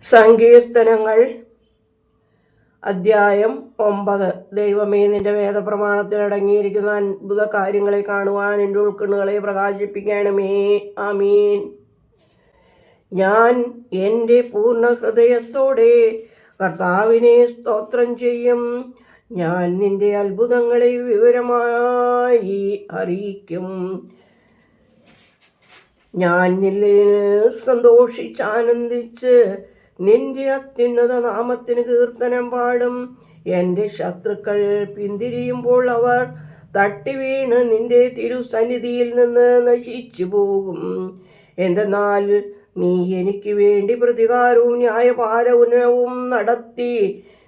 സങ്കീർത്തനങ്ങൾ അധ്യായം 9. ദൈവമേ, നിന്റെ വേദപ്രമാണത്തിൽ അടങ്ങിയിരിക്കുന്ന അത്ഭുത കാര്യങ്ങളെ കാണുവാൻ എൻ്റെ ഉൾക്കണ്ണുകളെ പ്രകാശിപ്പിക്കണമേ. ആമീൻ. ഞാൻ എൻ്റെ പൂർണ്ണ ഹൃദയത്തോടെ കർത്താവിനെ സ്തോത്രം ചെയ്യും. ഞാൻ നിന്റെ അത്ഭുതങ്ങളെ വിവരമായി അറിയിക്കും. ഞാൻ നിന്നിൽ സന്തോഷിച്ചാനന്ദിച്ച് നിന്റെ അത്യുന്നത നാമത്തിന് കീർത്തനം പാടും. എൻ്റെ ശത്രുക്കൾ പിന്തിരിയുമ്പോൾ അവർ തട്ടി വീണ് നിന്റെ തിരുസന്നിധിയിൽ നിന്ന് നശിച്ചു പോകും. എന്തെന്നാൽ നീ എനിക്ക് വേണ്ടി പ്രതികാരവും ന്യായപാലനവും നടത്തി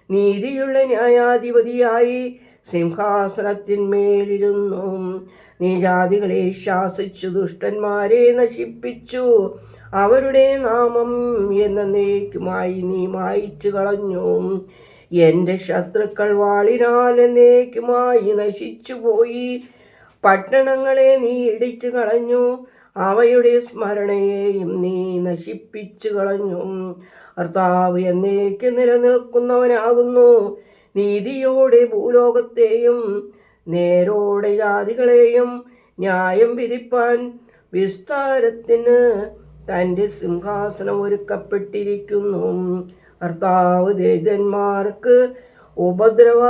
നീതിയുള്ള ന്യായാധിപതിയായി സിംഹാസനത്തിന്മേലിരുന്നു. നീ ജാതികളെ ശാസിച്ചു ദുഷ്ടന്മാരെ നശിപ്പിച്ചു. അവരുടെ നാമം എന്നേക്കുമായി നീ മായിച്ചു കളഞ്ഞു. എൻ്റെ ശത്രുക്കൾ വാളിനാൽ എന്നേക്കുമായി നശിച്ചുപോയി. പട്ടണങ്ങളെ നീ ഇടിച്ചു കളഞ്ഞു, അവയുടെ സ്മരണയെയും നീ നശിപ്പിച്ചു കളഞ്ഞു. കർത്താവ് എന്നേക്ക് നിലനിൽക്കുന്നവനാകുന്നു. നീതിയോടെ ഭൂലോകത്തെയും നേരോടെ ജാതികളെയും ന്യായം വിധിപ്പാൻ വിസ്താരത്തിന് തൻ്റെ സിംഹാസനം ഒരുക്കപ്പെട്ടിരിക്കുന്നു. കർത്താവ് ദരിദ്രന്മാർക്ക് ഉപദ്രവ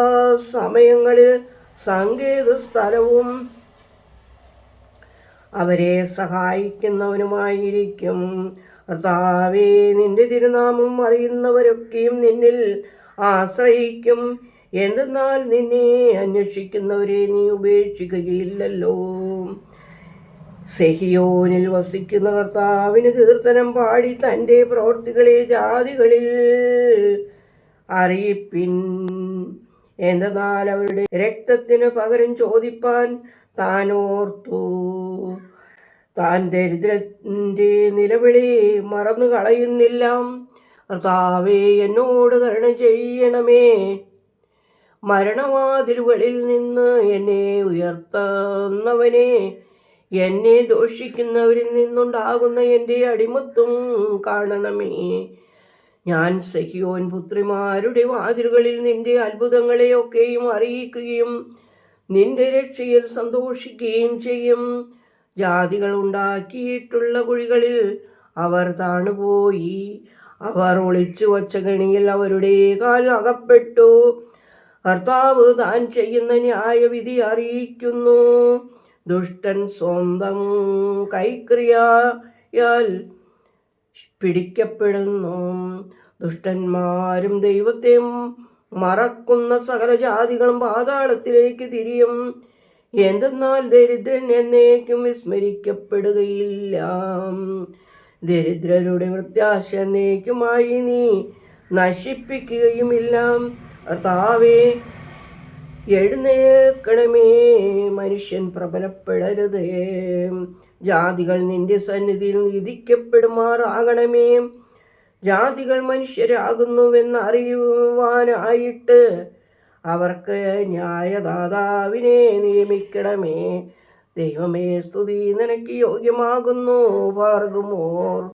സമയങ്ങളിൽ സങ്കേത സ്ഥലവും അവരെ സഹായിക്കുന്നവനുമായിരിക്കും. കർത്താവേ, നിന്റെ തിരുനാമം അറിയുന്നവരൊക്കെയും നിന്നിൽ ആശ്രയിക്കും. എന്തെന്നാൽ നിന്നെ അന്വേഷിക്കുന്നവരെ നീ ഉപേക്ഷിക്കുകയില്ലല്ലോ. സെഹിയോനിൽ വസിക്കുന്ന കർത്താവിന് കീർത്തനം പാടി തൻ്റെ പ്രവൃത്തികളെ ജാതികളിൽ അറിയിപ്പിൻ. എന്തെന്നാൽ അവരുടെ രക്തത്തിന് പകരം ചോദിപ്പാൻ താൻ ഓർത്തു. താൻ ദരിദ്രൻ്റെ നിലവിളി മറന്നു കളയുന്നില്ല. കർത്താവേ, എന്നോട് കരുണ ചെയ്യണമേ. മരണവാതിലുകളിൽ നിന്ന് എന്നെ ഉയർത്തുന്നവനെ, എന്നെ ദോഷിക്കുന്നവരിൽ നിന്നുണ്ടാകുന്ന എൻ്റെ അടിമത്വം കാണണമേ. ഞാൻ സഹിയോൻ പുത്രിമാരുടെ വാതിലുകളിൽ നിന്റെ അത്ഭുതങ്ങളെയൊക്കെയും അറിയിക്കുകയും നിന്റെ രക്ഷയിൽ സന്തോഷിക്കുകയും ചെയ്യും. ജാതികൾ ഉണ്ടാക്കിയിട്ടുള്ള കുഴികളിൽ അവർ താണുപോയി. അവർ ഒളിച്ചു വച്ച കെണിയിൽ അവരുടെ കാൽ അകപ്പെട്ടു. കർത്താവ് താൻ ചെയ്യുന്ന ന്യായവിധി അറിയിക്കുന്നു. ദുഷ്ടൻ സ്വന്തം കൈക്രിയയാൽ പിടിക്കപ്പെടുന്നു. ദുഷ്ടന്മാരും ദൈവത്തെ മറക്കുന്ന സകല ജാതികളും പാതാളത്തിലേക്ക് തിരിയും. എന്തെന്നാൽ ദരിദ്രൻ എന്നേക്കും വിസ്മരിക്കപ്പെടുകയില്ല. ദരിദ്രരുടെ പ്രത്യാശ എന്നേക്കുമായി നീ നശിപ്പിക്കുകയുമില്ല. കർത്താവേ, എഴുന്നേൽക്കണമേ. മനുഷ്യൻ പ്രബലപ്പെടരുതേ. ജാതികൾ നിന്റെ സന്നിധിയിൽ വിധിക്കപ്പെടുമാറാകണമേ. ജാതികൾ മനുഷ്യരാകുന്നുവെന്ന് അറിയുവാനായിട്ട് അവർക്ക് ന്യായദാതാവിനെ നിയമിക്കണമേ. ദൈവമേ, സ്തുതി നിനക്ക് യോഗ്യമാകുന്നു. പാർക്കുമോർ.